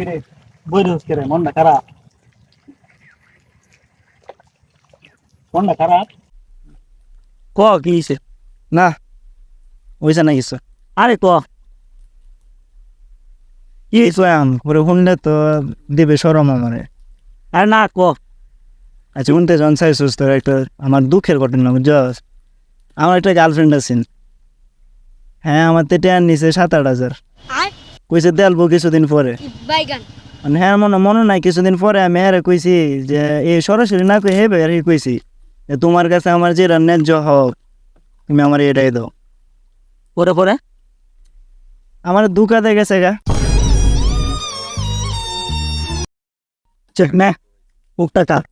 কিরে বই রোজ কিরে মনটা খারাপ মনটা খারাপ ক কি হইছে? না হইছে না কিছু আরে ক কি হইছে পরে শুনলে তো দিবে সরম আমারে আরে না ক আচ্ছা শুনতে জন চাইছিস তোর একটা আমার দুঃখের ঘটনা বুঝছস আমার একটা গার্লফ্রেন্ড আছেন হ্যাঁ আমার তো টেয়ার নিছে 7-8 হাজার কইছে দেলবো কিছুদিন পরে বাইগান মানে হ্যাঁ মনে নাই কিছুদিন পরে আমি হ্যাঁ কইছি যে এই সরাসরি না কই হেবে আর কইছি যে তোমার কাছে আমার যেটা ন্যায্য হোক তুমি আমার এটাই দাও পরে পরে আমার দুকাতে গেছে গা চেক না মুখটা কাট